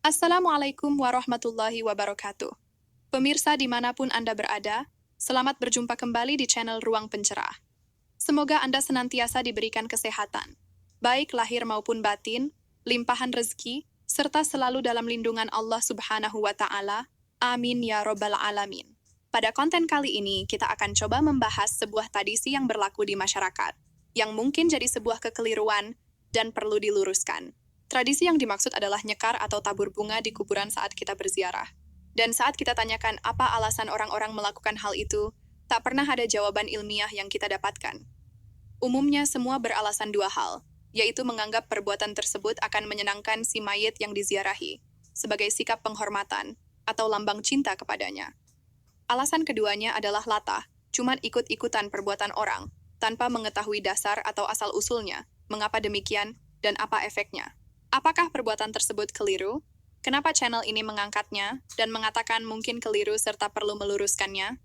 Assalamualaikum warahmatullahi wabarakatuh. Pemirsa dimanapun Anda berada, selamat berjumpa kembali di channel Ruang Pencerah. Semoga Anda senantiasa diberikan kesehatan, baik lahir maupun batin, limpahan rezeki, serta selalu dalam lindungan Allah Subhanahu wa Ta'ala. Amin ya Robbal 'Alamin. Pada konten kali ini, kita akan coba membahas sebuah tradisi yang berlaku di masyarakat, yang mungkin jadi sebuah kekeliruan dan perlu diluruskan. Tradisi yang dimaksud adalah nyekar atau tabur bunga di kuburan saat kita berziarah. Dan saat kita tanyakan apa alasan orang-orang melakukan hal itu, tak pernah ada jawaban ilmiah yang kita dapatkan. Umumnya semua beralasan dua hal, yaitu menganggap perbuatan tersebut akan menyenangkan si mayit yang diziarahi, sebagai sikap penghormatan, atau lambang cinta kepadanya. Alasan keduanya adalah latah, cuman ikut-ikutan perbuatan orang, tanpa mengetahui dasar atau asal-usulnya, mengapa demikian, dan apa efeknya. Apakah perbuatan tersebut keliru? Kenapa channel ini mengangkatnya, dan mengatakan mungkin keliru serta perlu meluruskannya?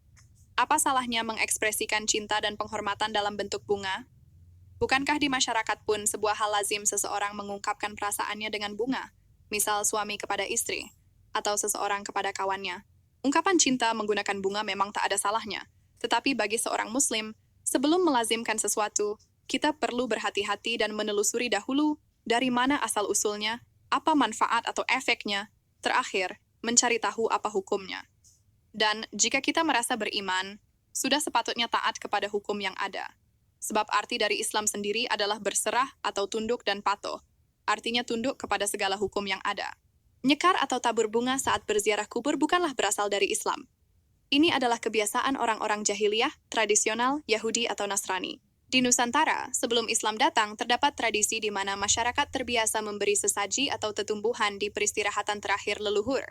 Apa salahnya mengekspresikan cinta dan penghormatan dalam bentuk bunga? Bukankah di masyarakat pun sebuah hal lazim seseorang mengungkapkan perasaannya dengan bunga, misal suami kepada istri, atau seseorang kepada kawannya? Ungkapan cinta menggunakan bunga memang tak ada salahnya, tetapi bagi seorang muslim, sebelum melazimkan sesuatu, kita perlu berhati-hati dan menelusuri dahulu dari mana asal-usulnya, apa manfaat atau efeknya, terakhir, mencari tahu apa hukumnya. Dan jika kita merasa beriman, sudah sepatutnya taat kepada hukum yang ada. Sebab arti dari Islam sendiri adalah berserah atau tunduk dan patuh. Artinya tunduk kepada segala hukum yang ada. Nyekar atau tabur bunga saat berziarah kubur bukanlah berasal dari Islam. Ini adalah kebiasaan orang-orang jahiliyah, tradisional, Yahudi atau Nasrani. Di Nusantara, sebelum Islam datang, terdapat tradisi di mana masyarakat terbiasa memberi sesaji atau tetumbuhan di peristirahatan terakhir leluhur.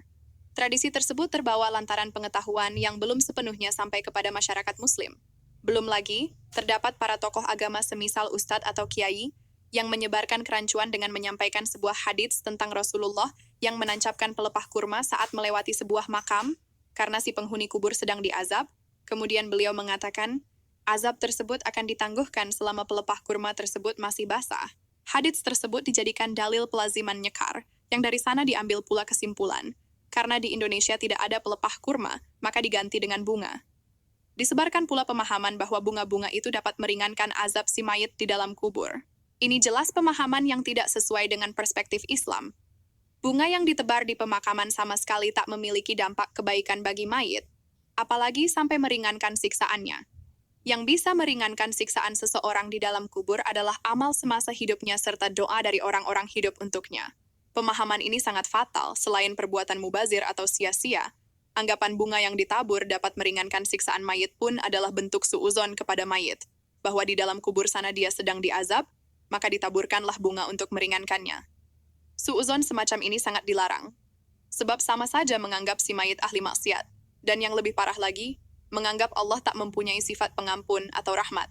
Tradisi tersebut terbawa lantaran pengetahuan yang belum sepenuhnya sampai kepada masyarakat Muslim. Belum lagi, terdapat para tokoh agama semisal ustadz atau kiai yang menyebarkan kerancuan dengan menyampaikan sebuah hadits tentang Rasulullah yang menancapkan pelepah kurma saat melewati sebuah makam karena si penghuni kubur sedang diazab. Kemudian beliau mengatakan, azab tersebut akan ditangguhkan selama pelepah kurma tersebut masih basah. Hadits tersebut dijadikan dalil pelaziman nyekar, yang dari sana diambil pula kesimpulan. Karena di Indonesia tidak ada pelepah kurma, maka diganti dengan bunga. Disebarkan pula pemahaman bahwa bunga-bunga itu dapat meringankan azab si mayit di dalam kubur. Ini jelas pemahaman yang tidak sesuai dengan perspektif Islam. Bunga yang ditebar di pemakaman sama sekali tak memiliki dampak kebaikan bagi mayit, apalagi sampai meringankan siksaannya. Yang bisa meringankan siksaan seseorang di dalam kubur adalah amal semasa hidupnya serta doa dari orang-orang hidup untuknya. Pemahaman ini sangat fatal selain perbuatan mubazir atau sia-sia. Anggapan bunga yang ditabur dapat meringankan siksaan mayit pun adalah bentuk suuzon kepada mayit, bahwa di dalam kubur sana dia sedang diazab, maka ditaburkanlah bunga untuk meringankannya. Suuzon semacam ini sangat dilarang, sebab sama saja menganggap si mayit ahli maksiat, dan yang lebih parah lagi, menganggap Allah tak mempunyai sifat pengampun atau rahmat.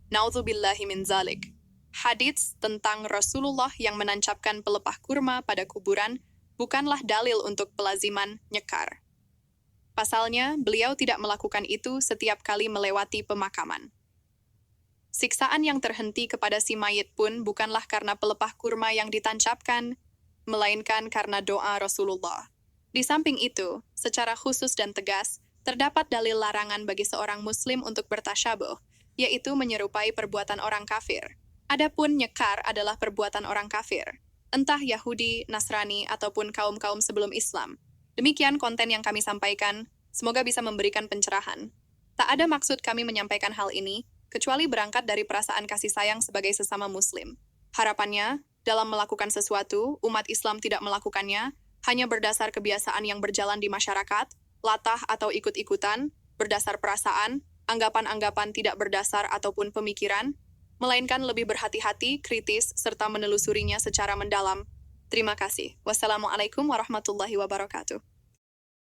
Na'udzubillahi min zalik. Hadits tentang Rasulullah yang menancapkan pelepah kurma pada kuburan bukanlah dalil untuk pelaziman nyekar. Pasalnya, beliau tidak melakukan itu setiap kali melewati pemakaman. Siksaan yang terhenti kepada si mayit pun bukanlah karena pelepah kurma yang ditancapkan, melainkan karena doa Rasulullah. Di samping itu, secara khusus dan tegas, terdapat dalil larangan bagi seorang muslim untuk bertasyabuh, yaitu menyerupai perbuatan orang kafir. Adapun nyekar adalah perbuatan orang kafir, entah Yahudi, Nasrani, ataupun kaum-kaum sebelum Islam. Demikian konten yang kami sampaikan, semoga bisa memberikan pencerahan. Tak ada maksud kami menyampaikan hal ini, kecuali berangkat dari perasaan kasih sayang sebagai sesama muslim. Harapannya, dalam melakukan sesuatu, umat Islam tidak melakukannya, hanya berdasar kebiasaan yang berjalan di masyarakat, latah atau ikut-ikutan, berdasar perasaan, anggapan-anggapan tidak berdasar ataupun pemikiran, melainkan lebih berhati-hati, kritis, serta menelusurinya secara mendalam. Terima kasih. Wassalamualaikum warahmatullahi wabarakatuh.